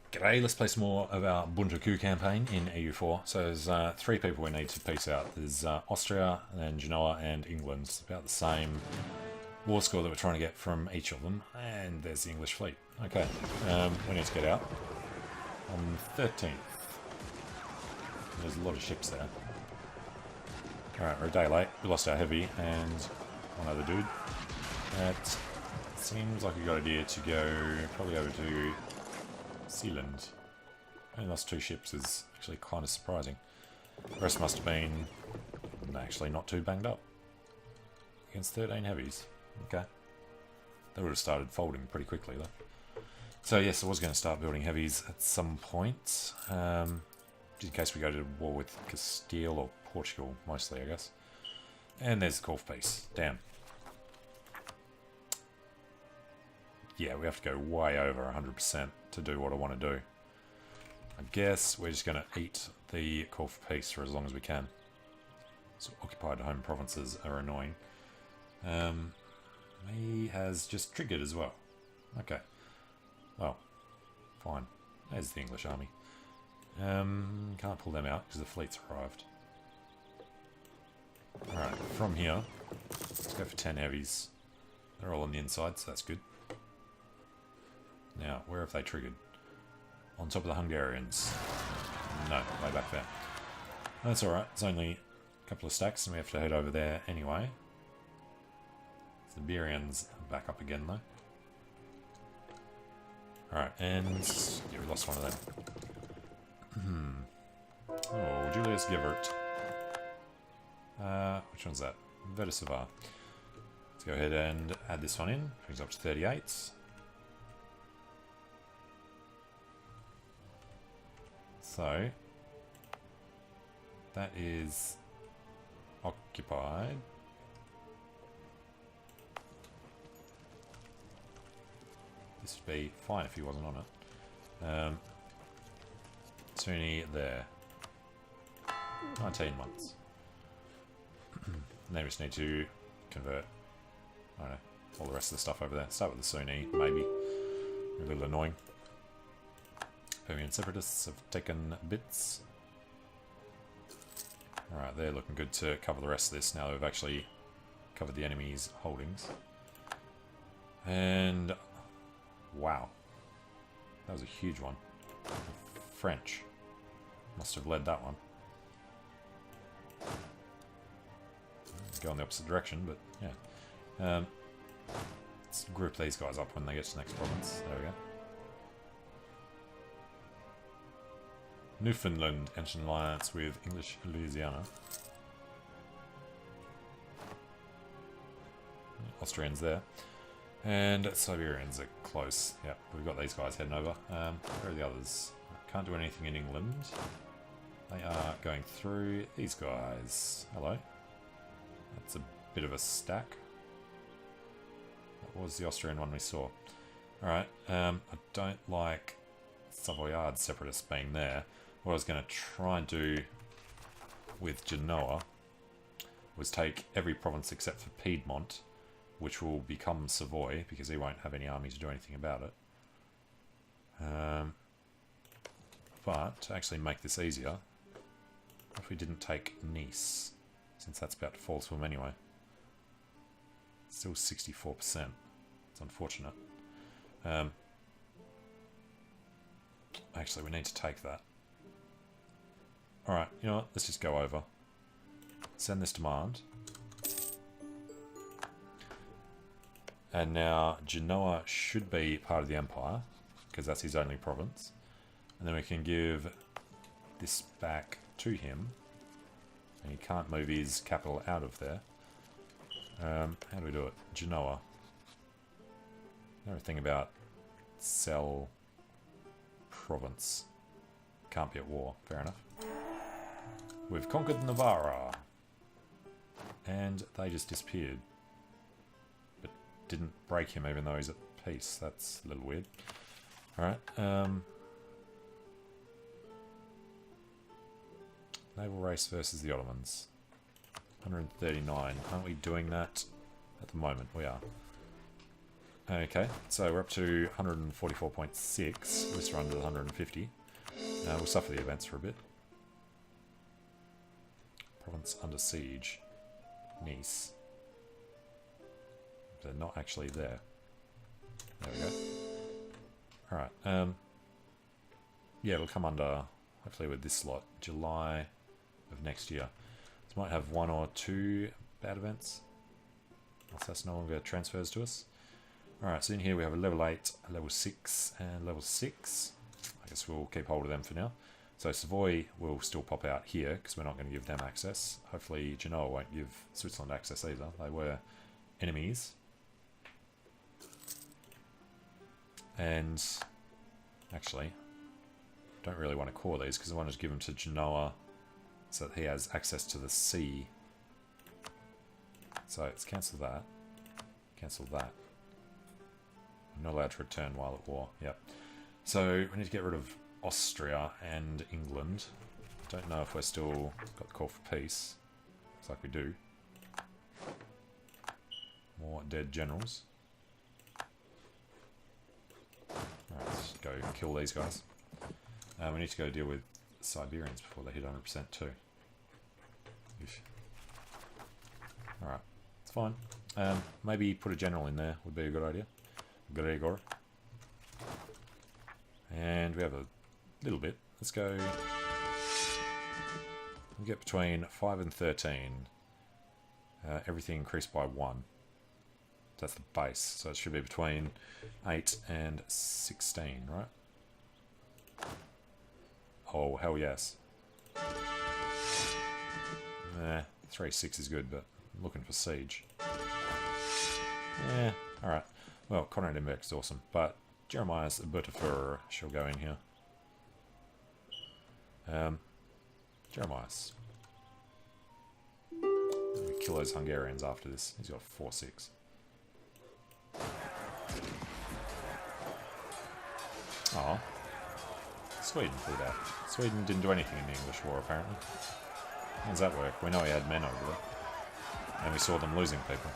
G'day, let's play some more of our Bunte Kuh campaign in EU4. So there's 3 people we need to piece out. There's Austria, and then Genoa and England. It's about the same war score that we're trying to get from each of them. And there's the English fleet. Okay, we need to get out on the 13th. There's a lot of ships there. Alright, we're a day late. We lost our heavy and one other dude. It seems like a good idea to go probably over to Sealand. Only lost 2 ships is actually kind of surprising. The rest must have been actually not too banged up. Against 13 heavies. Okay. They would have started folding pretty quickly though. So yes, I was going to start building heavies at some point. In case we go to war with Castile or Portugal, mostly I guess. And there's the Gulf piece. Damn. Yeah, we have to go way over 100% to do what I want to do. I guess we're just going to eat the call for peace for as long as we can. So occupied home provinces are annoying. He has just triggered as well. Okay. Well, fine. There's the English army. Can't pull them out because the fleet's arrived. Alright, from here, let's go for 10 heavies. They're all on the inside, so that's good. Now, where have they triggered? On top of the Hungarians. No, way back there. That's alright, it's only a couple of stacks and we have to head over there anyway. The Iberians are back up again though. Alright, and yeah, we lost one of them. Oh, Julius Gevert. Which one's that? Vertisavar. Let's go ahead and add this one in. Brings up to 38. So, that is occupied. This would be fine if he wasn't on it. Sunni there. 19 months. Then we just need to convert, I don't know, all the rest of the stuff over there. Start with the Sunni, maybe. A little annoying. Permian separatists have taken bits. Alright, they're looking good to cover the rest of this now that we've actually covered the enemy's holdings. And wow. That was a huge one. French must have led that one. Go in the opposite direction, but yeah. Let's group these guys up when they get to the next province. There we go. Newfoundland entered an alliance with English Louisiana. Austrians there. And Siberians are close. Yeah, we've got these guys heading over. Where are the others? Can't do anything in England. They are going through these guys. Hello. That's a bit of a stack. What was the Austrian one we saw? Alright, I don't like Savoyard separatists being there. What I was going to try and do with Genoa was take every province except for Piedmont, which will become Savoy, because he won't have any army to do anything about it. But to actually make this easier, what if we didn't take Nice, since that's about to fall to him anyway. Still 64%. It's unfortunate. Actually, we need to take that. Alright, you know what? Let's just go over. Send this demand. And now Genoa should be part of the Empire, because that's his only province. And then we can give this back to him. And he can't move his capital out of there. How do we do it? Genoa. Another thing about sell province. Can't be at war. Fair enough. We've conquered Navarra. And they just disappeared. But didn't break him even though he's at peace. That's a little weird. Alright. Naval race versus the Ottomans. 139. Aren't we doing that? At the moment, we are. Okay, so we're up to 144.6. At least we're under the 150. We'll suffer the events for a bit. Province under siege. Nice. They're not actually there. There we go. Alright, yeah, it'll come under, hopefully with this slot, July of next year. So might have 1 or 2 bad events. Else that's no longer transfers to us. Alright, so in here we have a level 8, a level 6, and level 6. I guess we'll keep hold of them for now. So Savoy will still pop out here, because we're not going to give them access. Hopefully Genoa won't give Switzerland access either. They were enemies. And actually, don't really want to core these, because I want to give them to Genoa so that he has access to the sea. So let's cancel that. Cancel that. I'm not allowed to return while at war. Yep. So we need to get rid of Austria and England. Don't know if we're still got the call for peace. Looks like we do. More dead generals. Alright, let's go kill these guys. We need to go deal with Siberians before they hit 100% too. Alright, it's fine. Maybe put a general in there would be a good idea. Gregor. And we have a little bit. Let's go. We get between 5 and 13. Everything increased by 1. That's the base. So it should be between 8 and 16, right? Oh, hell yes. 3-6 is good, but I'm looking for siege. Yeah, alright. Well, Conrad Emmerich is awesome, but Jeremiah's Bertefer shall go in here. Jeremiah's. We kill those Hungarians after this. He's got 4-6. Oh, Sweden pulled out. Sweden didn't do anything in the English war, apparently. How does that work? We know he had men over there. And we saw them losing people.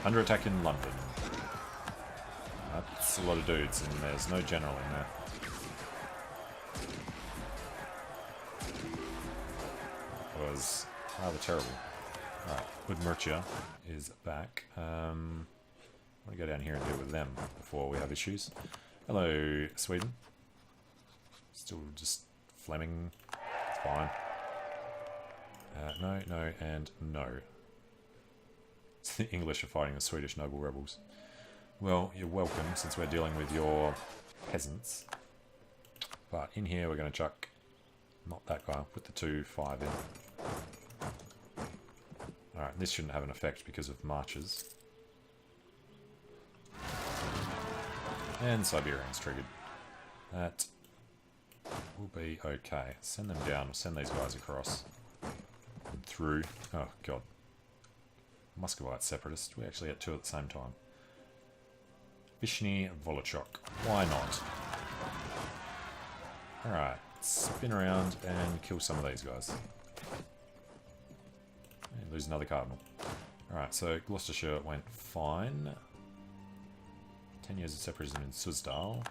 Under attack in London. That's a lot of dudes, and there's no general in there. That was rather terrible. Alright, Udmurtia is back. I want to go down here and deal with them before we have issues. Hello, Sweden. Still just Fleming. It's fine. No, no, and no. The English are fighting the Swedish noble rebels. Well, you're welcome, since we're dealing with your peasants. But in here we're going to chuck, not that guy, put the 2-5 in. Alright, this shouldn't have an effect because of marches. And Siberians triggered. That will be okay. Send them down, send these guys across. And through. Oh, God. Muscovite separatist. We actually had 2 at the same time. Vishny Volochok. Why not? Alright, spin around and kill some of these guys. And lose another cardinal. Alright, so Gloucestershire went fine. 10 years of separatism in Suzdal.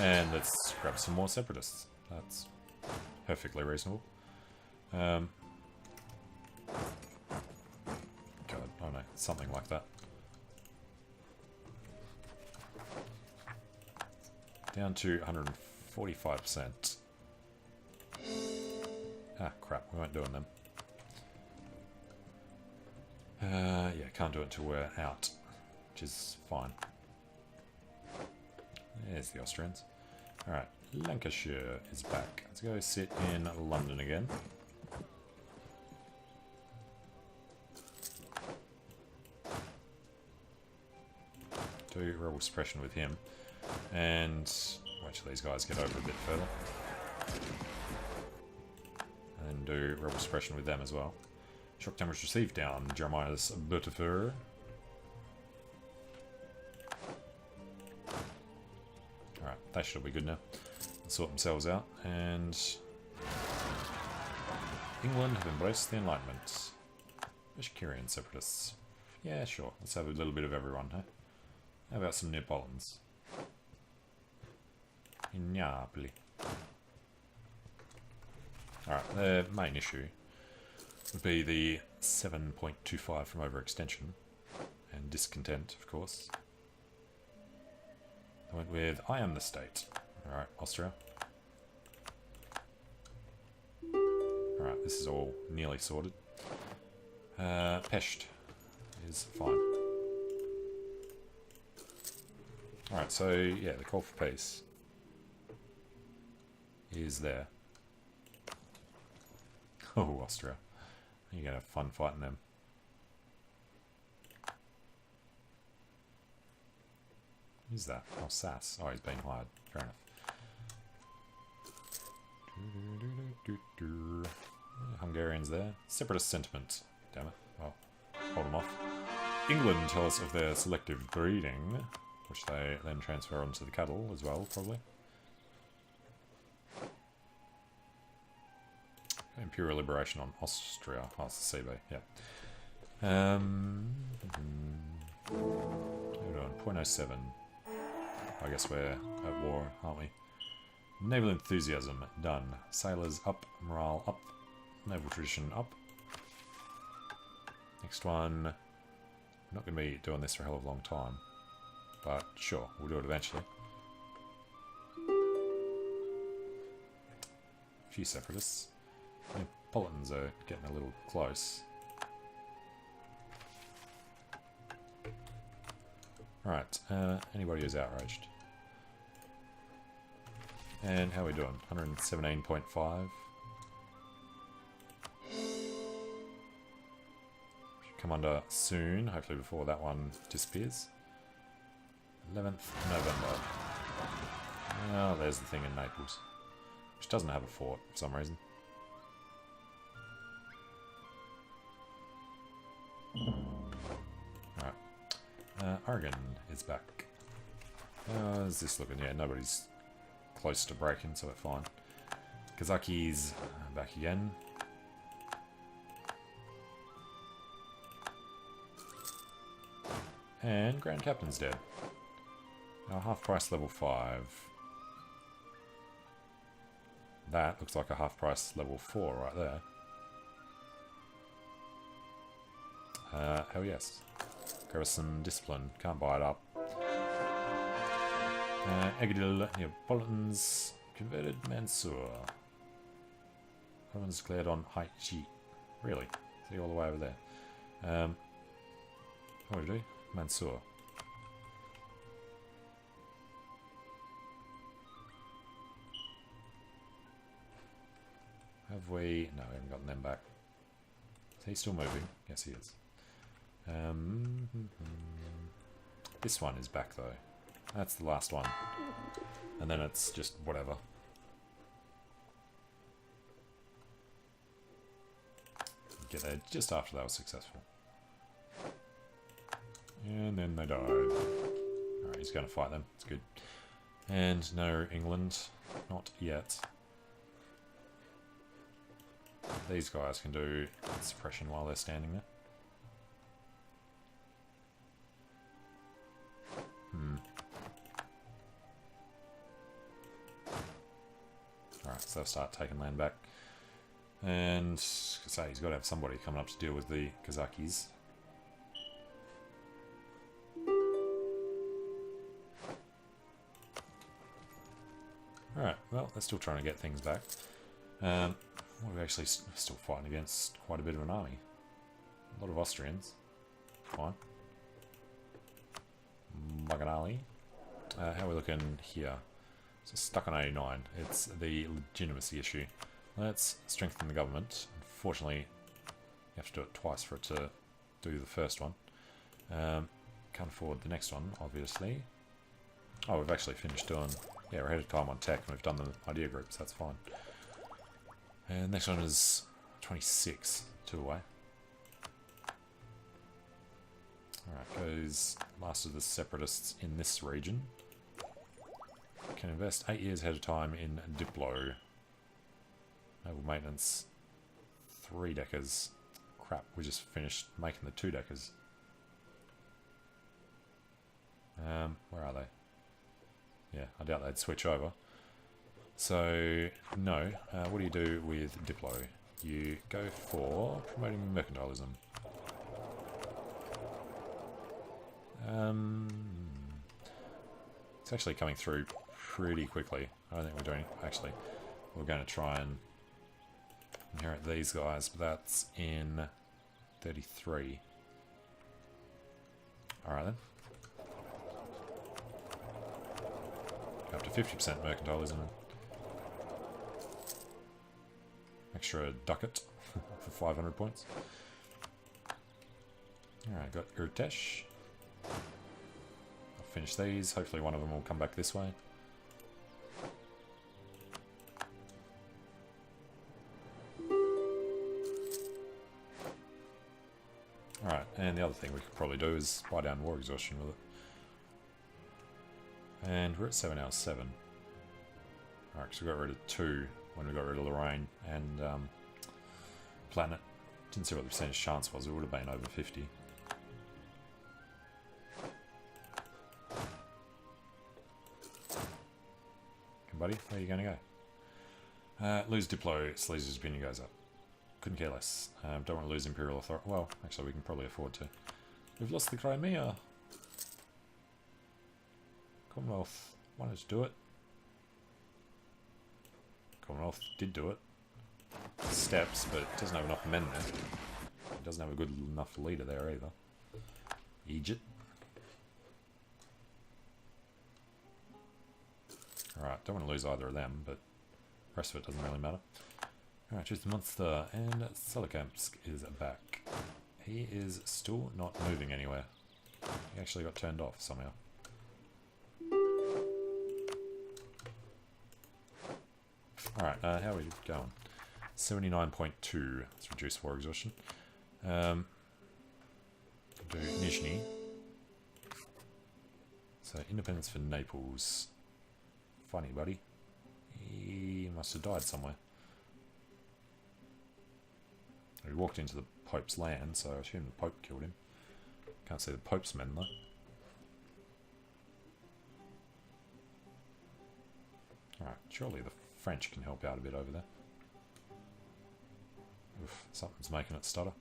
And let's grab some more separatists. That's perfectly reasonable. God, I don't know, something like that. Down to 145%. Ah, crap, we weren't doing them. Yeah, can't do it until we're out, which is fine. There's the Austrians. Alright, Lancashire is back. Let's go sit in London again. Do rebel suppression with him. And wait till these guys get over a bit further. And do rebel suppression with them as well. Shock damage received down. Jeremiah's Bertefer. Alright, that should be good now. sort themselves out, and England have embraced the Enlightenment. Vegetarian separatists. Yeah, sure. Let's have a little bit of everyone, huh? How about some Neapolitans? In Napoli. Alright, the main issue would be the 7.25 from overextension. And discontent, of course. I went with I am the state. Alright, Austria. Alright, this is all nearly sorted. Pest is fine. Alright, so yeah, the call for peace is there. Oh, Austria. You're going to have fun fighting them. Who's that? Oh, Sass. Oh, he's being hired. Fair enough. Hungarians there. Separatist sentiment. Damn it. Well, hold them off. England tell us of their selective breeding, which they then transfer onto the cattle as well, probably. Imperial liberation on Austria. Oh, it's the CB, yeah. Hold on, 0.07. I guess we're at war, aren't we? Naval enthusiasm, done. Sailors up, morale up, naval tradition up. Next one, I'm not going to be doing this for a hell of a long time, but sure, we'll do it eventually. A few separatists. Neapolitans are getting a little close. Alright, anybody who's outraged. And how are we doing? 117.5. Come under soon, hopefully before that one disappears. 11th November. Oh, there's the thing in Naples. Which doesn't have a fort for some reason. Alright. Oregon is back. How's this looking? Yeah, nobody's close to breaking, so we're fine. Kazakhis back again. And Grand Captain's dead. Now half price level 5. That looks like a half price level 4 right there. Hell yes. Grab us some discipline. Can't buy it up. Egadil, Neapolitans, converted Mansour. Everyone's declared on Haichi. Really? See all the way over there. What do we do? Mansour. Have we... No, we haven't gotten them back. Is he still moving? Yes, he is. This one is back, though. That's the last one. And then it's just whatever. Get there just after that was successful. And then they died. Alright, he's going to fight them. It's good. And no England. Not yet. These guys can do suppression while they're standing there. Alright, so they'll start taking land back. And, say, he's got to have somebody coming up to deal with the Kazakhis. Alright, well, they're still trying to get things back. We're actually still fighting against quite a bit of an army. A lot of Austrians. Fine. Maganali. How are we looking here? So stuck on 89. It's the legitimacy issue. Let's strengthen the government. Unfortunately, you have to do it twice for it to do the first one. Can't afford the next one, obviously. Oh, we've actually finished doing... Yeah, we're ahead of time on tech, and we've done the idea groups, that's fine. And next one is 26, 2 away. Alright, goes last of the separatists in this region. Can invest 8 years ahead of time in Diplo. Naval maintenance. 3 deckers. Crap, we just finished making the 2 deckers. Where are they? Yeah, I doubt they'd switch over. So, no. What do you do with Diplo? You go for promoting mercantilism. It's actually coming through pretty quickly. I don't think we're doing... Actually, we're going to try and inherit these guys, but that's in 33. Alright then. Up to 50% mercantilism. Extra ducat for 500 points. Alright, got Urtesh. I'll finish these. Hopefully one of them will come back this way. Alright, and the other thing we could probably do is buy down war exhaustion with it. And we're at 7 hours 7. Alright, so we got rid of 2 when we got rid of Lorraine and Planet. Didn't see what the percentage chance was, it would have been over 50. Okay, buddy, where are you going to go? Lose Diplo, Sleazy's opinion goes up. Couldn't care less. Don't want to lose Imperial Authority. Well, actually we can probably afford to. We've lost the Crimea. Commonwealth wanted to do it. Commonwealth did do it. Steps, but it doesn't have enough men there. It doesn't have a good enough leader there either. Egypt. Alright, don't want to lose either of them, but the rest of it doesn't really matter. Alright, choose the monster, and Selikamsk is back. He is still not moving anywhere. He actually got turned off somehow. Alright, how are we going? 79.2. Let's reduce war exhaustion. Do Nizhny. So, independence for Naples. Funny, buddy. He must have died somewhere. He walked into the Pope's land, so I assume the Pope killed him. Can't see the Pope's men, though. Alright, surely the French can help out a bit over there. Oof, something's making it stutter.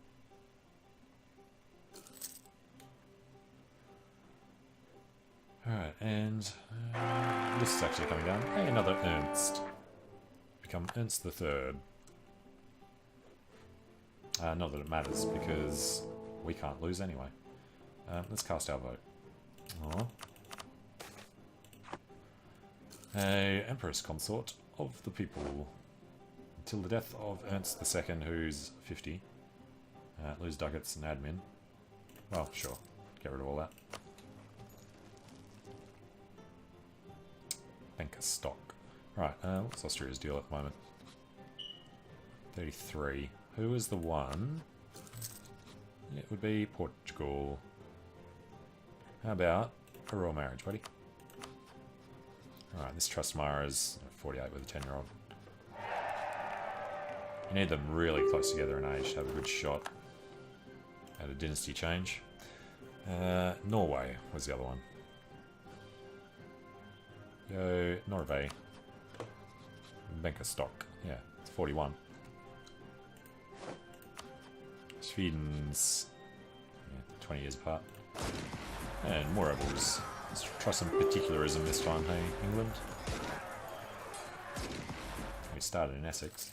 Alright, and this is actually coming down. Hey, another Ernst. Become Ernst the Third. Not that it matters, because we can't lose anyway. Let's cast our vote. Aww. A Empress Consort of the People. Until the death of Ernst II, who's 50. Lose ducats and admin. Well, sure. Get rid of all that. Banker stock. Right, what's Austria's deal at the moment? 33. Who is the one? It would be Portugal. How about a royal marriage, buddy? Alright, this Trustmire is 48 with a 10-year-old. You need them really close together in age to have a good shot at a dynasty change. Norway was the other one. Go Norway. Banker stock. Yeah, it's 41. Sweden's 20 years apart. And more rebels. Let's try some particularism this time, hey, England. We started in Essex.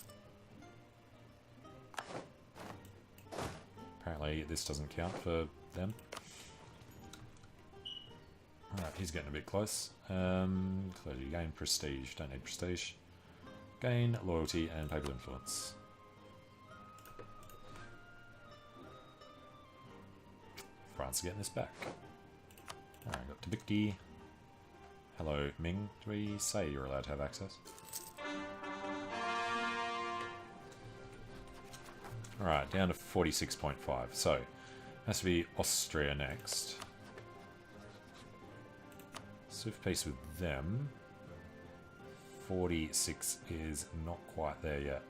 Apparently this doesn't count for them. Alright, he's getting a bit close. Clearly gain prestige. Don't need prestige. Gain loyalty and papal influence. France are getting this back. Alright, got Tabiki. Hello, Ming. Do we say you're allowed to have access? Alright, down to 46.5. So, has to be Austria next. Swift peace with them. 46 is not quite there yet.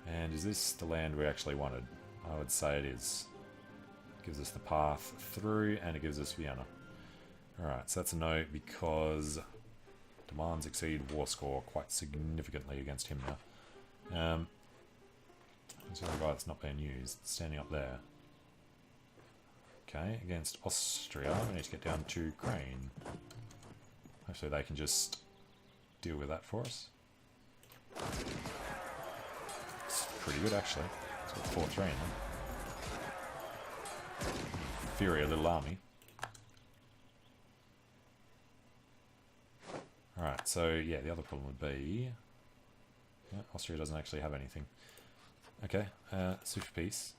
And is this the land we actually wanted? I would say it is. Gives us the path through, and it gives us Vienna. Alright, so that's a no because demands exceed war score quite significantly against him now. There's the other guy that's not being used, standing up there. Okay, against Austria, we need to get down to Ukraine. Hopefully they can just deal with that for us. It's pretty good actually. It's got 4-3 in them. Inferior little army. Alright, so yeah, the other problem would be... Yeah, Austria doesn't actually have anything. Okay, super peace.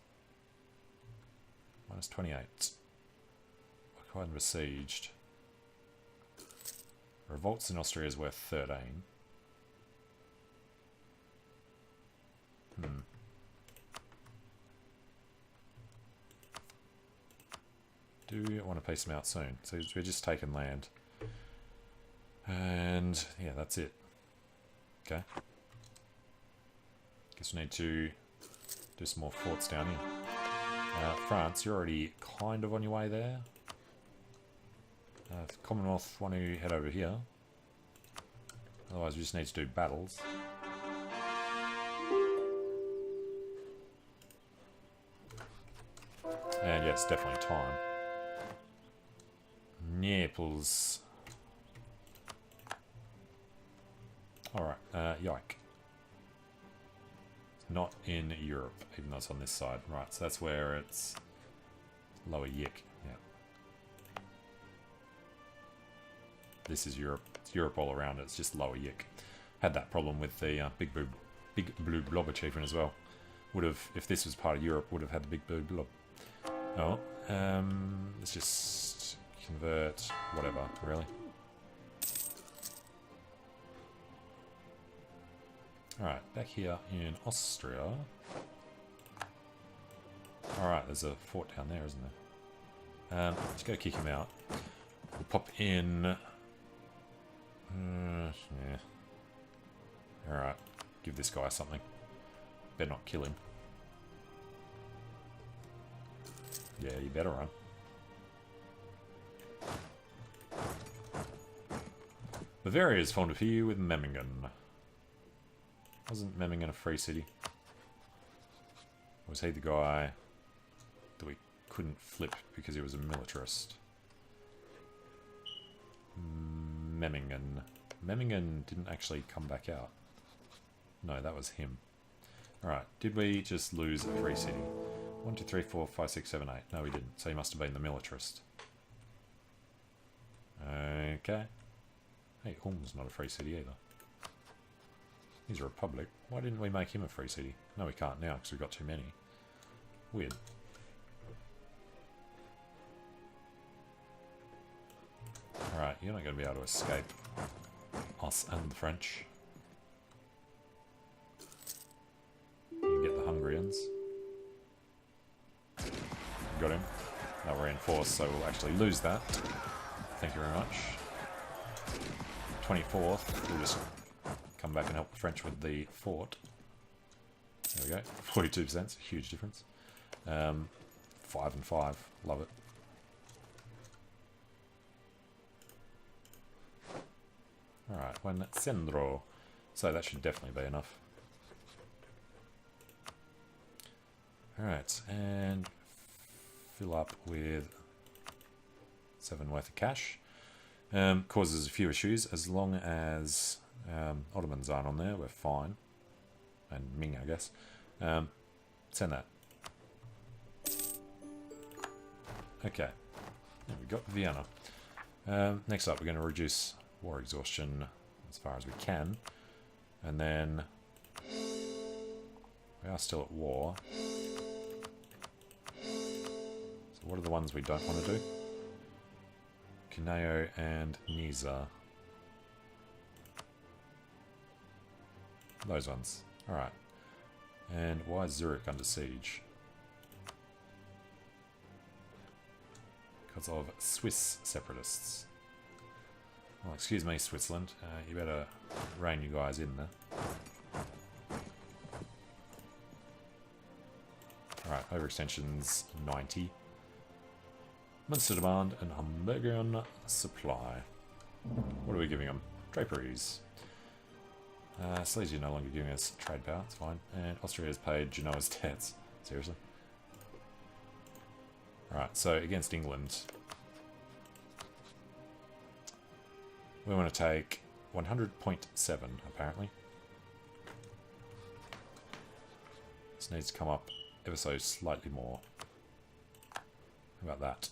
Minus 28. Occupied and besieged. Revolts in Austria is worth 13. Do we want to piece them out soon? So we're just taking land. And yeah, that's it. Okay. Guess we need to do some more forts down here. France, you're already kind of on your way there. Commonwealth want to head over here. Otherwise we just need to do battles. And yes, definitely time. Naples. Alright, yike. It's not in Europe, even though it's on this side. Right, so that's where it's Lower Yik. Yeah. This is Europe. It's Europe all around it. It's just Lower Yik. Had that problem with the big blue blob achievement as well. Would have, if this was part of Europe, would have had the big blue blob. Oh, let's just convert whatever, really. Alright, back here in Austria. Alright, there's a fort down there, isn't there? Let's go kick him out. We'll pop in... yeah. Alright, give this guy something. Better not kill him. Yeah, you better run. Bavaria is formed a few with Memmingen. Wasn't Memmingen a free city? Or was he the guy that we couldn't flip because he was a militarist? Memmingen. Memmingen didn't actually come back out. No, that was him. Alright, did we just lose a free city? 1, 2, 3, 4, 5, 6, 7, 8. No, we didn't. So he must have been the militarist. Okay. Hey, Ulm's not a free city either. He's a republic. Why didn't we make him a free city? No, we can't now because we've got too many. Weird. Alright, you're not going to be able to escape us and the French. You can get the Hungarians. Got him. Now we're reinforced, so we'll actually lose that. Thank you very much. 24th, we'll just come back and help the French with the fort. There we go. 42%, huge difference. 5 and 5, love it. Alright, when Centro. So that should definitely be enough. Alright, and fill up with 7 worth of cash. Causes a few issues. As long as Ottomans aren't on there, we're fine. And Ming, I guess. Send that. Okay. We've got Vienna. Next up, we're going to reduce war exhaustion as far as we can. And then we are still at war. So what are the ones we don't want to do? Cuneo and Nisa. Those ones. Alright. And why is Zurich under siege? Because of Swiss separatists. Well, excuse me, Switzerland. You better rein you guys in there. Alright, overextensions 90. Munster demand and Hamburger supply. What are we giving them? Draperies. Silesia no longer giving us trade power, it's fine. And Austria has paid Genoa's debts. Seriously? Alright, so against England, we want to take 100.7 apparently. This needs to come up ever so slightly more. How about that?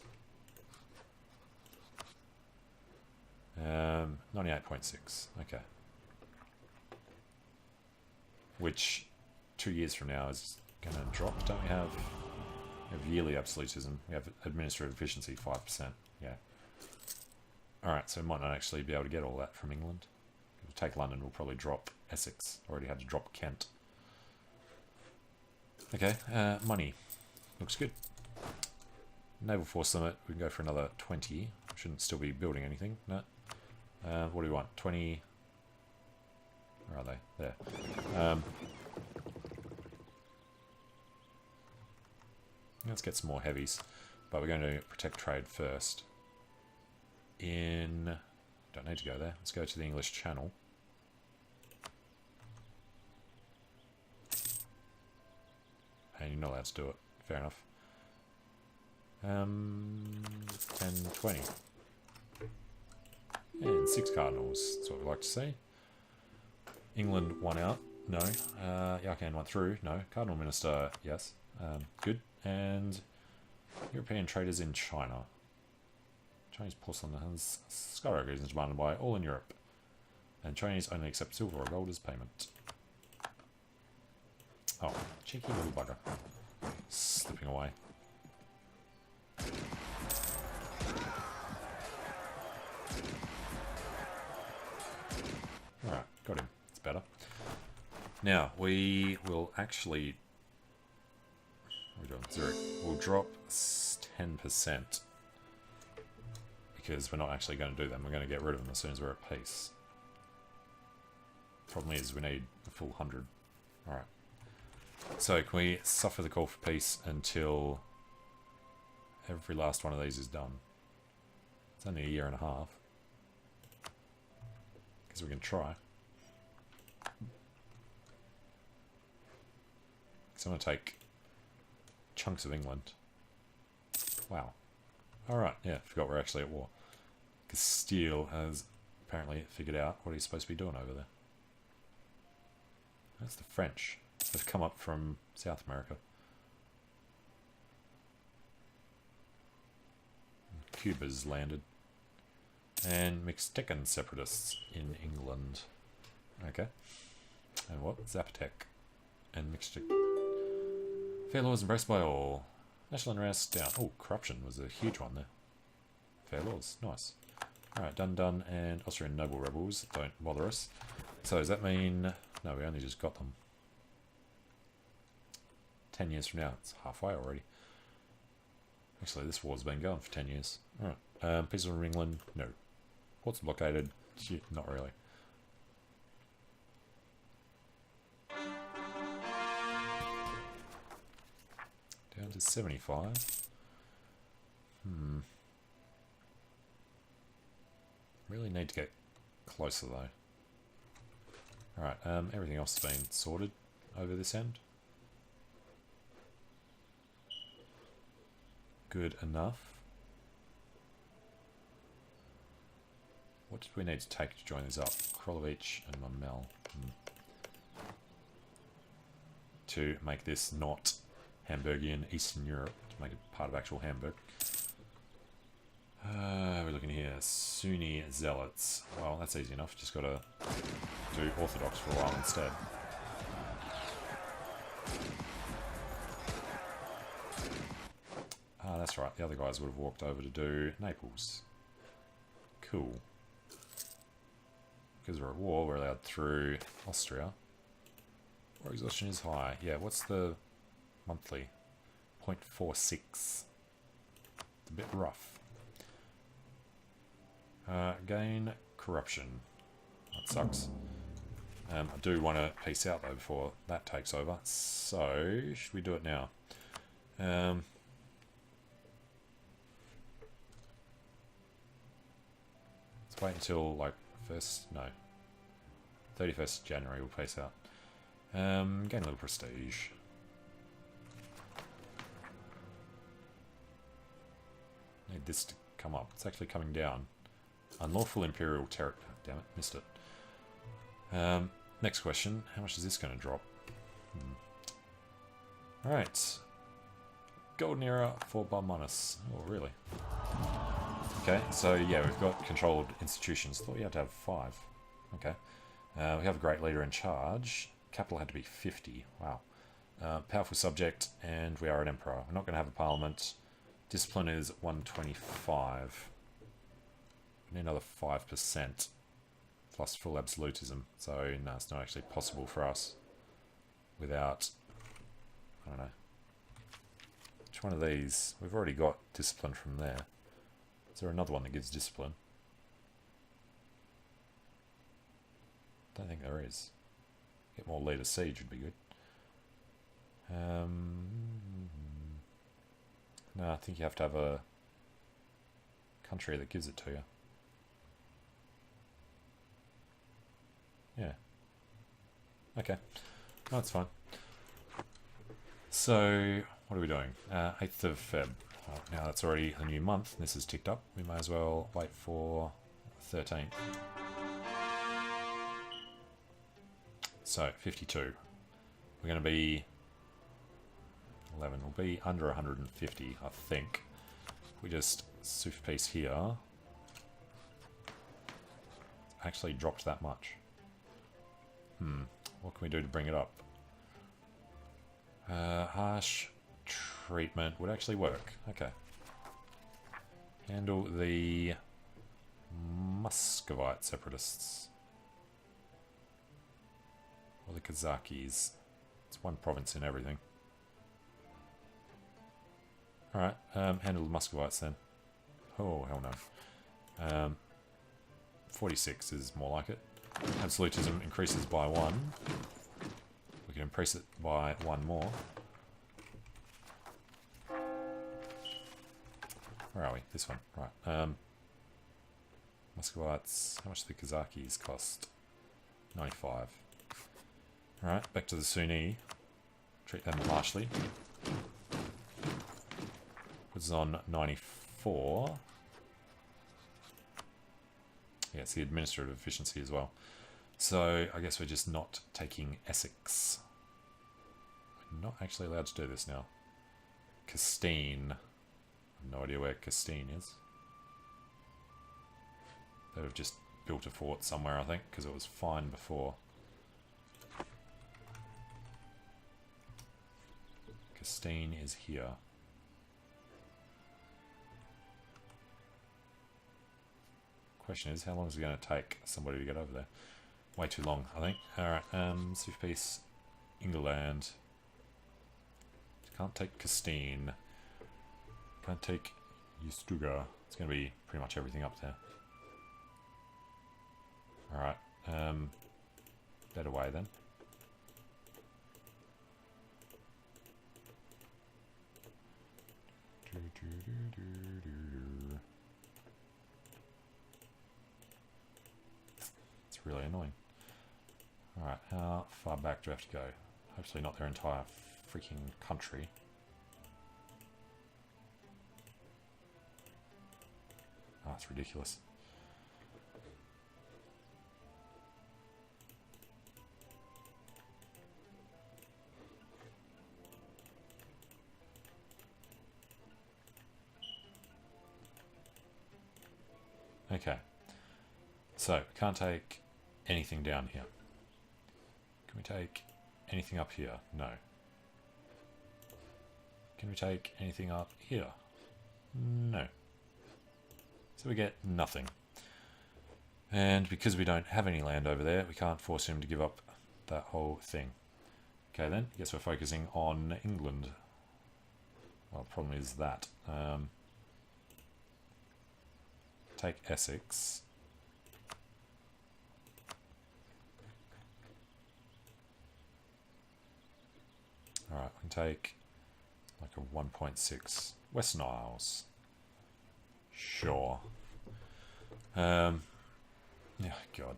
98.6, okay. Which 2 years from now is going to drop. Don't we have yearly absolutism? We have administrative efficiency 5%. Yeah. Alright, so we might not actually be able to get all that from England. If we take London, we'll probably drop Essex. Already had to drop Kent. Okay, money. Looks good. Naval Force Limit, we can go for another 20. Shouldn't still be building anything, no. What do we want? 20... Where are they? There. Let's get some more heavies, but we're going to protect trade first. Don't need to go there. Let's go to the English Channel. And you're not allowed to do it. Fair enough. 10, 20. And 6 cardinals. That's what we like to see. England 1 out. No. Yarkand 1 through. No. Cardinal Minister, yes. Good. And European traders in China. Chinese porcelain has skyrocketed is demanded by all in Europe. And Chinese only accept silver or gold as payment. Oh, cheeky little bugger. Slipping away. Alright, got him. It's better. Now, we will actually... What are we doing? Zurich. We'll drop 10%. Because we're not actually going to do them. We're going to get rid of them as soon as we're at peace. Problem is, we need a full 100. Alright. So, can we suffer the call for peace until every last one of these is done? It's only a year and a half. Because we can try. Because I'm going to take chunks of England. Wow. Alright, yeah, forgot we're actually at war. Castile has apparently figured out what he's supposed to be doing over there. That's the French. They've come up from South America. Cuba's landed. And Mixtecan separatists in England. Okay. And what? Zapotec. And Mixtec. Fair laws embraced by all. National unrest down. Oh, corruption was a huge one there. Fair laws. Nice. Alright, done. And Austrian noble rebels. Don't bother us. So does that mean... No, we only just got them. 10 years from now. It's halfway already. Actually, this war's been going for 10 years. Alright. Peace of England? No. Ports blockaded? Not really. Down to 75. Really need to get closer though. Alright, everything else has been sorted over this end. Good enough. What did we need to take to join these up? Krolovic and Mamel. To make this not Hamburgian Eastern Europe, to make it part of actual Hamburg. We're looking here. Sunni Zealots. Well, that's easy enough. Just got to do Orthodox for a while instead. Ah, that's right. The other guys would have walked over to do Naples. Cool. Because we're at war, we're allowed through Austria. War exhaustion is high. Yeah, what's the monthly? 0.46. It's a bit rough. Gain corruption. That sucks. I do want to peace out though before that takes over. So, should we do it now? Let's wait until like 31st January we'll peace out. Gain a little prestige. Need this to come up. It's actually coming down. Unlawful Imperial territory. Damn it, missed it. Next question. How much is this going to drop? Alright. Golden Era for Barmanus. Oh, really? Okay, so yeah, we've got controlled institutions. Thought you had to have 5. Okay. We have a great leader in charge. Capital had to be 50. Wow. Powerful subject, and we are an emperor. We're not going to have a parliament. Discipline is 125. We need another 5% plus full absolutism. So no, it's not actually possible for us without, I don't know. Which one of these? We've already got discipline from there. Is there another one that gives discipline? Don't think there is. Get more leader siege would be good. No, I think you have to have a country that gives it to you. Yeah. Okay. No, that's fine. So, what are we doing? 8th of Feb. Well, now that's already a new month. This is ticked up. We may as well wait for 13th. So, 52. We're going to be 11. We'll be under 150, I think. We just super piece here. It's actually dropped that much. What can we do to bring it up? Harsh treatment would actually work. Okay. Handle the Muscovite separatists. Or the Kazakis. It's one province in everything. Alright, handle the Muscovites then. Oh, hell no. 46 is more like it. Absolutism increases by 1. We can increase it by 1 more. Where are we? This one. Right. Muscovites. How much do the Kazakis cost? 95. Alright, back to the Sunni. Treat them harshly. Puts us on 94. Yeah, it's the administrative efficiency as well. So, I guess we're just not taking Essex. We're not actually allowed to do this now. Castine. I have no idea where Castine is. They'd have just built a fort somewhere, I think, because it was fine before. Castine is here. Question is, how long is it going to take somebody to get over there? Way too long, I think. Alright, super piece, England. Can't take Castine. Can't take Ustuga. It's going to be pretty much everything up there. Alright, that away then. It's really annoying. Alright, how far back do I have to go? Hopefully not their entire freaking country. Oh, it's ridiculous. Okay, so can't take anything down here. Can we take anything up here? No. Can we take anything up here? No. So we get nothing. And because we don't have any land over there, we can't force him to give up that whole thing. Okay then, I guess we're focusing on England. Well, the problem is that. Take Essex. Alright, we can take like a 1.6. Western Isles. Sure. Yeah, God.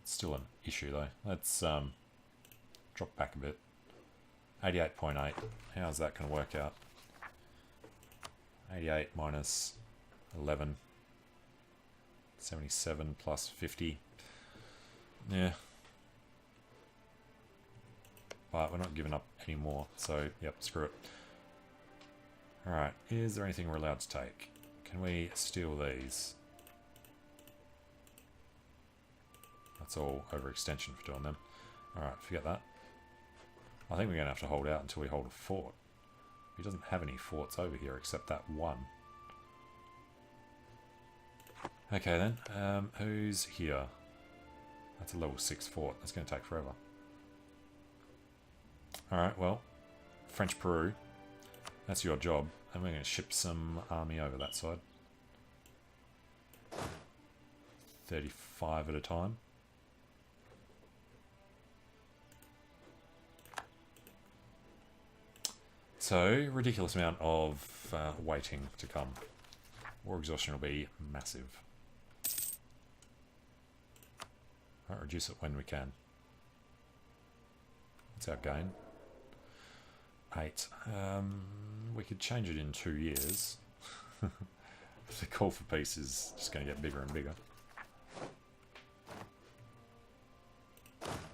It's still an issue though. Let's drop back a bit. 88.8. How's that going to work out? 88 minus 11. 77 plus 50. Yeah. But we're not giving up anymore, so yep, screw it. Alright, is there anything we're allowed to take? Can we steal these? That's all overextension for doing them. Alright, forget that. I think we're going to have to hold out until we hold a fort. He doesn't have any forts over here except that one. Okay then, who's here? That's a level 6 fort. That's going to take forever. Alright, well, French Peru. That's your job. And we're going to ship some army over that side. 35 at a time. So, ridiculous amount of waiting to come. War exhaustion will be massive. Right, reduce it when we can. What's our gain? 8. We could change it in 2 years. The call for peace is just going to get bigger and bigger.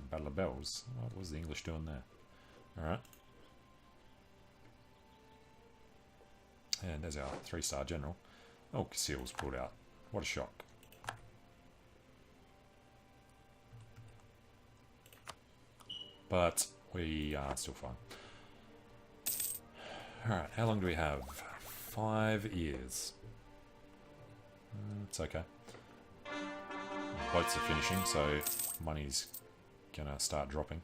Battle of Bells. What was the English doing there? Alright. And there's our 3-star general. Oh, Casil's pulled out. What a shock. But we are still fine. Alright, how long do we have? 5 years. It's okay. Boats are finishing, so money's gonna start dropping.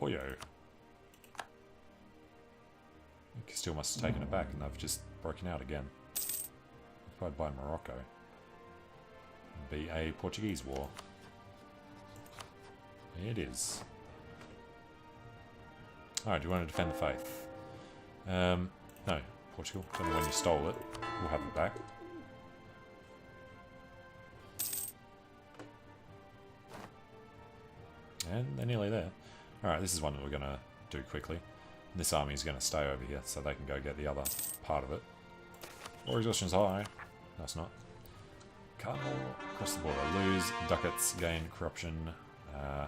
Oh yo. Castile must have taken it back and they've just broken out again. Occupied by Morocco. Be a Portuguese war. It is. Alright, do you want to defend the faith? No, Portugal. Tell me when you stole it. We'll have it back. And they're nearly there. Alright, this is one that we're going to do quickly. This army is going to stay over here so they can go get the other part of it. War exhaustion's high. No, it's not. Cardinal, across the border. Lose ducats, gain corruption. Oh,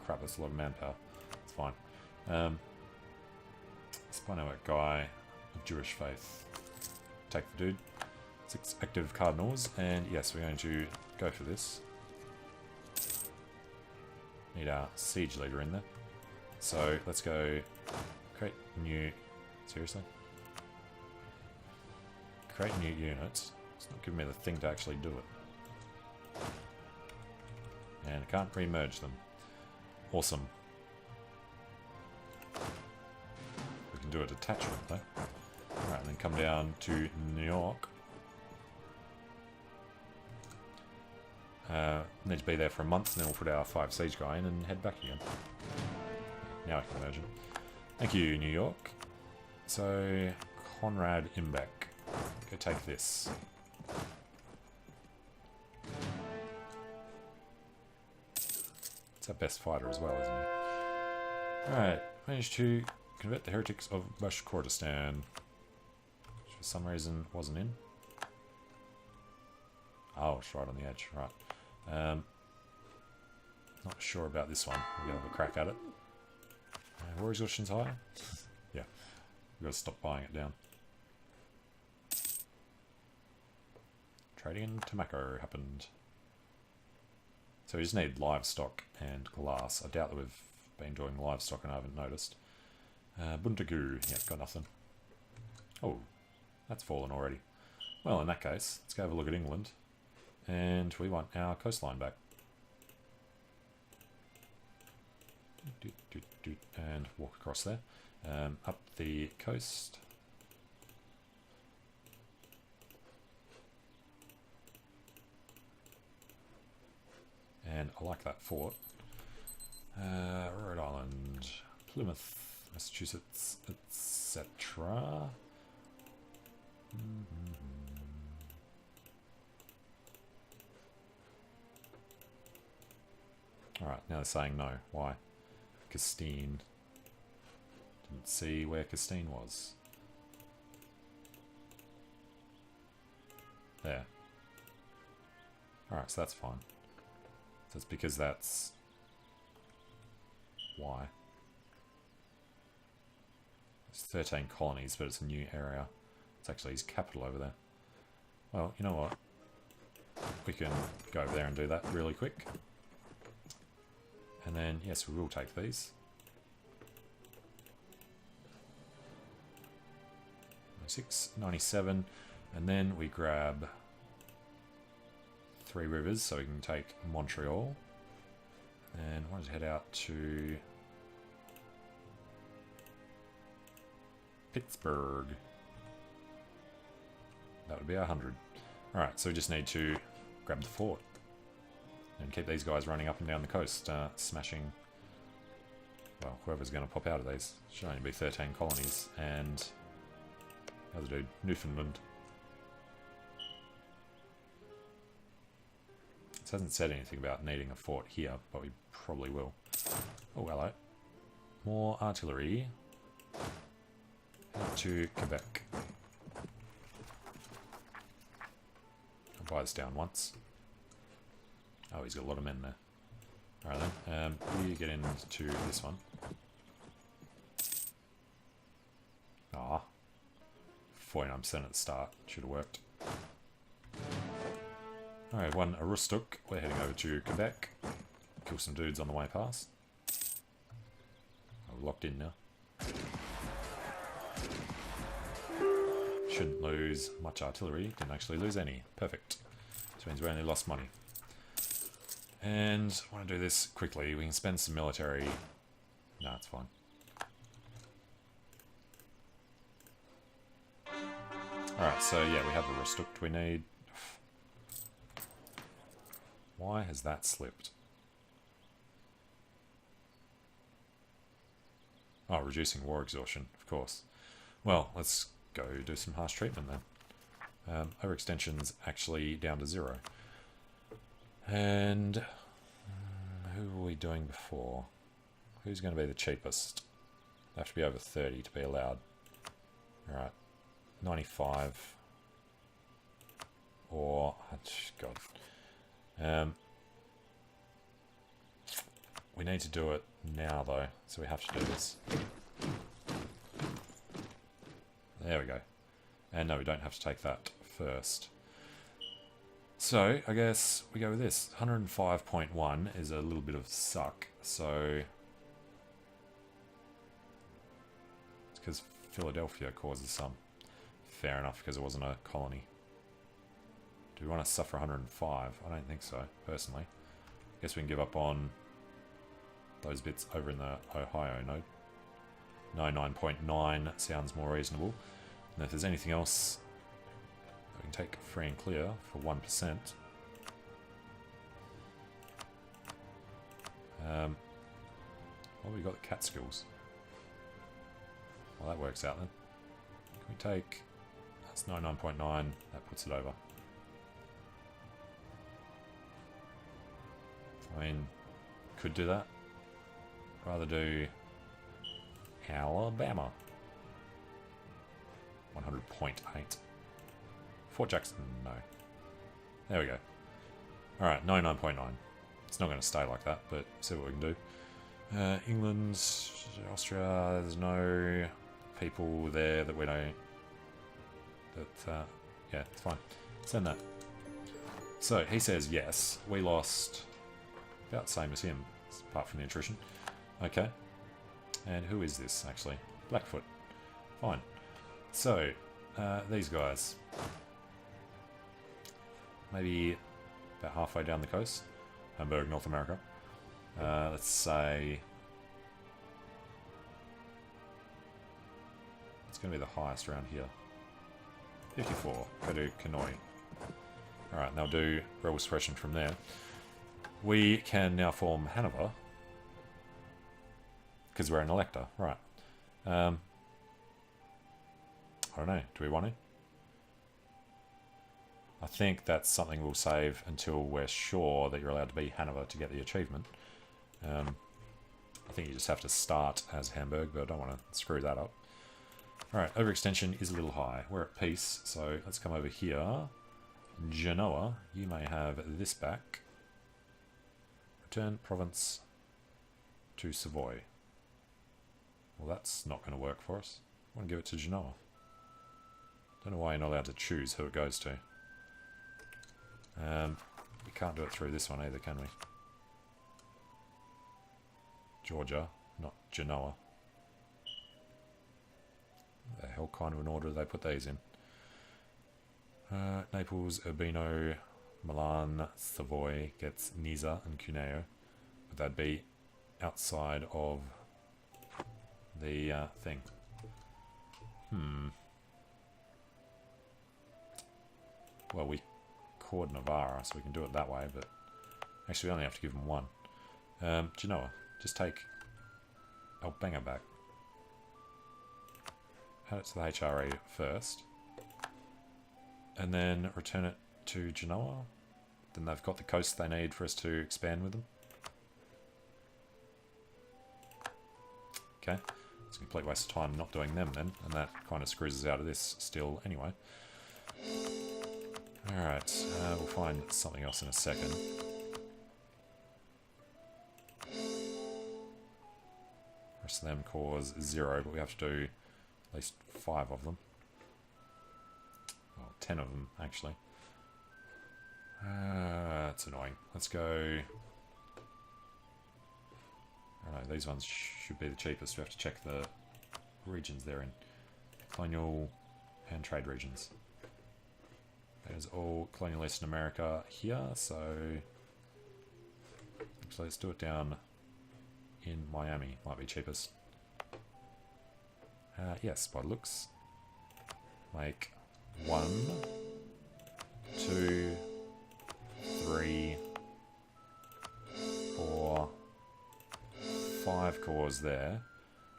crap, that's a lot of manpower. It's fine. Let's find out a guy of Jewish faith. Take the dude. 6 active cardinals, and yes, we're going to go for this. Need our siege leader in there. So let's go create new. Seriously? Create new units. It's not giving me the thing to actually do it. And I can't re-merge them. Awesome. We can do a detachment though. Alright, and then come down to New York. Need to be there for a month, and then we'll put our 5 siege guy in and head back again. Now I can imagine. Thank you, New York. So, Conrad Imbeck. Go take this. It's our best fighter as well, isn't he? Alright, managed to convert the heretics of Bashkortostan. Which for some reason wasn't in. Oh, it's right on the edge, right. Not sure about this one. We're going to have a crack at it. War exhaustion's high? Yeah, we've got to stop buying it down. Trading in tobacco happened. So we just need livestock and glass. I doubt that we've been doing livestock and I haven't noticed. Bunte Kuh, yeah, got nothing. Oh, that's fallen already. Well, in that case, let's go have a look at England. And we want our coastline back. And walk across there. Up the coast. And I like that fort. Rhode Island. Plymouth, Massachusetts, etc. Alright, now they're saying no. Why? Castine. Didn't see where Castine was. There. Alright, so that's fine. So it's because that's... Why? It's 13 colonies, but it's a new area. It's actually his capital over there. Well, you know what? We can go over there and do that really quick. And then, yes, we will take these. 96, 97, and then we grab 3 rivers, so we can take Montreal. And I want to head out to Pittsburgh. That would be 100. Alright, so we just need to grab the fort. And keep these guys running up and down the coast, smashing, well, whoever's going to pop out of these. Should only be 13 colonies, and the other dude, Newfoundland. It hasn't said anything about needing a fort here, but we probably will. Oh, hello. More artillery. Head to Quebec. I'll buy this down once. Oh, he's got a lot of men there. Alright then, we get into this one. Ah, 49% at the start. Should have worked. Alright, one Aroostook. We're heading over to Quebec. Kill some dudes on the way past. We're locked in now. Shouldn't lose much artillery. Didn't actually lose any. Perfect. Which means we only lost money. And I want to do this quickly. We can spend some military. No, it's fine. Alright, so yeah, we have a Aroostook. We need... Why has that slipped? Oh, reducing war exhaustion, of course. Well, let's go do some harsh treatment then. Overextension's actually down to 0. And who were we doing before? Who's going to be the cheapest? They have to be over 30 to be allowed. Alright, 95. Or, oh, God. We need to do it now though, so we have to do this. There we go. And no, we don't have to take that first. So, I guess we go with this. 105.1 is a little bit of suck, so... It's because Philadelphia causes some. Fair enough, because it wasn't a colony. Do we want to suffer 105? I don't think so, personally. I guess we can give up on those bits over in the Ohio node. 99.9 sounds more reasonable. And if there's anything else, we can take free and clear for 1%. Well, we got the Catskills. Well, that works out then. Can we take... That's 99.9. That puts it over. I mean, could do that. Rather do Alabama. 100.8. Fort Jackson, no. There we go. Alright, 99.9. It's not going to stay like that, but see what we can do. England, Austria, there's no people there that we don't... yeah, it's fine. Send that. So, he says yes. We lost about the same as him, apart from the attrition. Okay. And who is this, actually? Blackfoot. Fine. So, these guys. Maybe about halfway down the coast. Hamburg, North America. Let's say... It's going to be the highest around here. 54. Go to Kanoi. Alright, now do rebel suppression from there. We can now form Hanover. because we're an elector, right. I don't know, do we want to? I think that's something we'll save until we're sure that you're allowed to be Hanover to get the achievement. I think you just have to start as Hamburg, but I don't want to screw that up. Alright, overextension is a little high. We're at peace, so let's come over here. Genoa, you may have this back. Return province to Savoy. Well, that's not going to work for us. I want to give it to Genoa. Don't know why you're not allowed to choose who it goes to. We can't do it through this one either, can we? Georgia, not Genoa. The hell kind of an order do they put these in? Naples, Urbino, Milan, Savoy gets Nizza and Cuneo. Would that be outside of the thing? Well, we cord Navarra, so we can do it that way, but actually we only have to give them one. Genoa, just take Albanga back. Add it to the HRE first. And then return it to Genoa. Then they've got the coast they need for us to expand with them. Okay, it's a complete waste of time not doing them then, and that kind of screws us out of this still anyway. Alright, we'll find something else in a second. Rest of them cause 0, but we have to do at least 5 of them. Well, 10 of them, actually. That's annoying. Let's go... I don't know, these ones should be the cheapest. We have to check the regions they're in. Colonial and trade regions. There's all colonial Eastern America here, so let's do it down in Miami. Might be cheapest. Yes, by the looks. Make 1, 2, 3, 4, 5 cores there.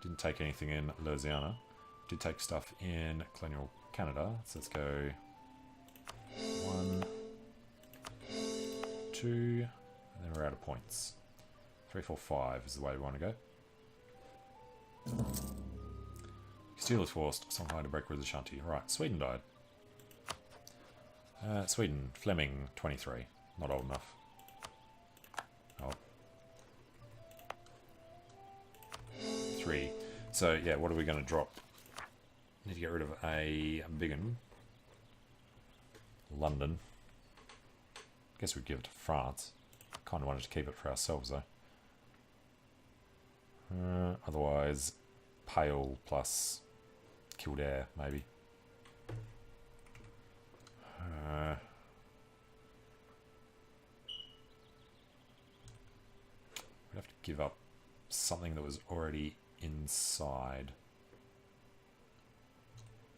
Didn't take anything in Louisiana. Did take stuff in colonial Canada, so let's go 1, 2, and then we're out of points. 3, 4, 5 is the way we want to go. Castile is forced some kind to break with Ashanti. Right, Sweden died. Sweden, Fleming, 23. Not old enough. Oh. 3. So, yeah, what are we going to drop? Need to get rid of a big one. London. Guess we'd give it to France. Kind of wanted to keep it for ourselves, though. Otherwise, Pale plus Kildare, maybe. We'd have to give up something that was already inside.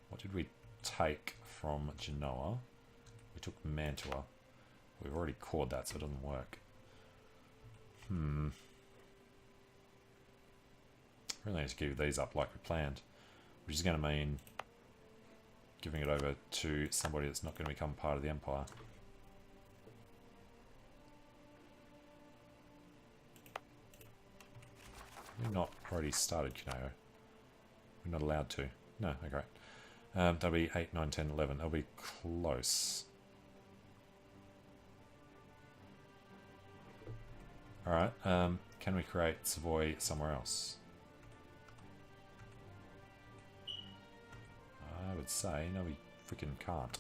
What did we take from Genoa? We took Mantua. We've already cored that, so it doesn't work. Really need to give these up like we planned, which is going to mean giving it over to somebody that's not going to become part of the Empire. We've not already started Cuneo. We're not allowed to. No, okay. That'll be 8, 9, 10, 11. That'll be close. Alright, can we create Savoy somewhere else? I would say, no, we freaking can't.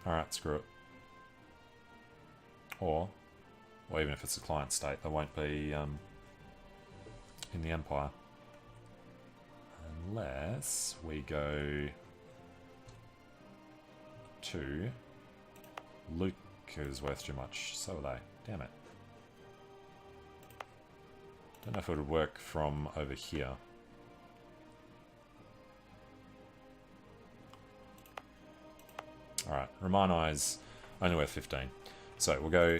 Alright, screw it. Or even if it's a client state, they won't be in the Empire. Unless we go to... Luke is worth too much, so are they. Damn it. Don't know if it would work from over here. Alright, Romani's only worth 15. So we'll go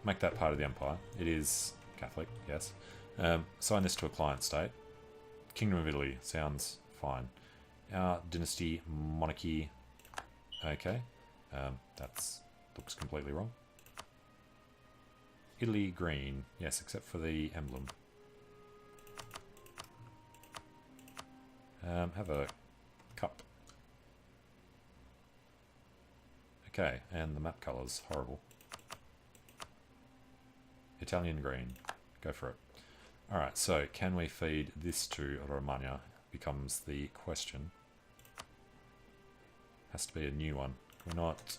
make that part of the empire. It is Catholic, yes. Assign this to a client state. Kingdom of Italy sounds fine. Our dynasty, monarchy, okay. That's looks completely wrong. Italy green, yes, except for the emblem. Have a cup. Okay, and the map colours, horrible. Italian green, go for it. Alright, so can we feed this to Romagna? Becomes the question. Has to be a new one. Can we not...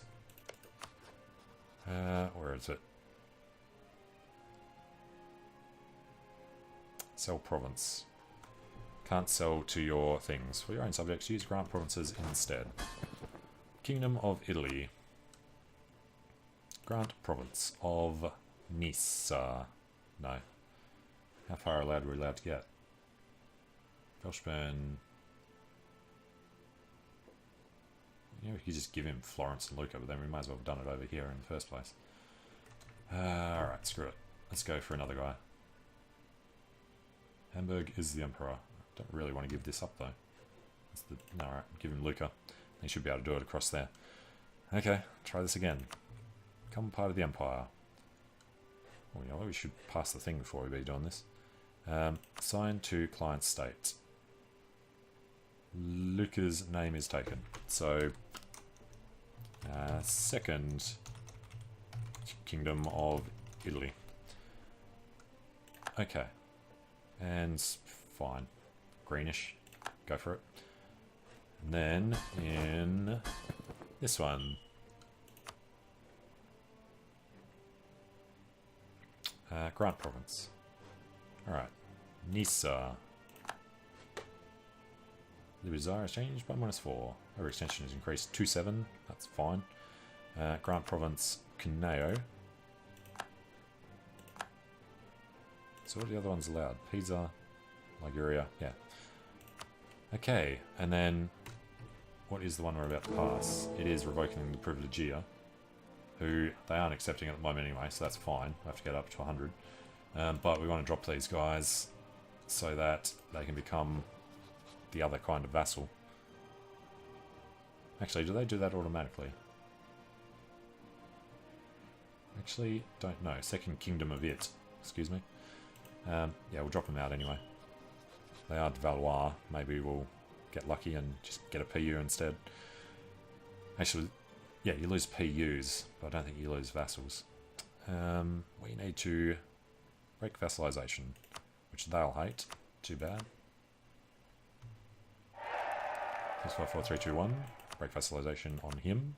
where is it? Sell province. Can't sell to your things. For your own subjects, use grant provinces instead. Kingdom of Italy. Grant province of Nisa. No. How far are we allowed to get? Welshburn. You know, we could just give him Florence and Lucca, but then we might as well have done it over here in the first place. Alright, screw it. Let's go for another guy. Hamburg is the emperor. Don't really want to give this up though. No, alright, give him Lucca. He should be able to do it across there. Okay, try this again. Become part of the empire. Oh, you know, we should pass the thing before we be doing this. Assign to client state. Lucca's name is taken. So, second Kingdom of Italy. Okay. And fine. Greenish. Go for it. And then in this one. Grant province. Alright. Nisa. The desire is changed by -4. Overextension is increased to 7. That's fine. Grant province Cuneo. So what are the other ones allowed? Pisa, Liguria, yeah. Okay, and then what is the one we're about to pass? It is revoking the privilegia, who they aren't accepting at the moment anyway, so that's fine. I have to get up to 100. But we want to drop these guys so that they can become the other kind of vassal. Actually, do they do that automatically? Actually, don't know. Second Kingdom of It. Excuse me. Yeah, we'll drop them out anyway. They are de Valois. Maybe we'll get lucky and just get a PU instead. Actually, yeah, you lose PUs, but I don't think you lose vassals. We need to break vassalization, which they'll hate. Too bad. 6, 5, 4, 3, 2, 1. Break vassalization on him.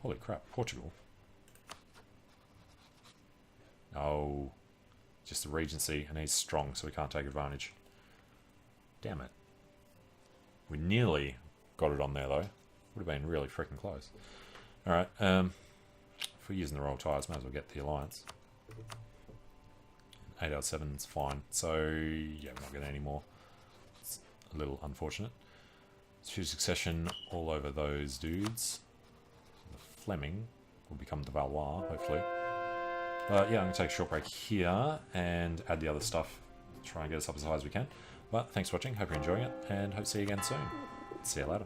Holy crap, Portugal. Oh, just the Regency, and he's strong, so we can't take advantage. Damn it. We nearly got it on there, though. Would have been really freaking close. Alright, if we're using the royal ties, might as well get the alliance. 8 out of 7 is fine. So, yeah, we're not getting any more. It's a little unfortunate. Let's choose succession all over those dudes. The Fleming will become de Valois, hopefully. But yeah, I'm going to take a short break here and add the other stuff. Try and get us up as high as we can. But thanks for watching, hope you're enjoying it, and hope to see you again soon. See you later.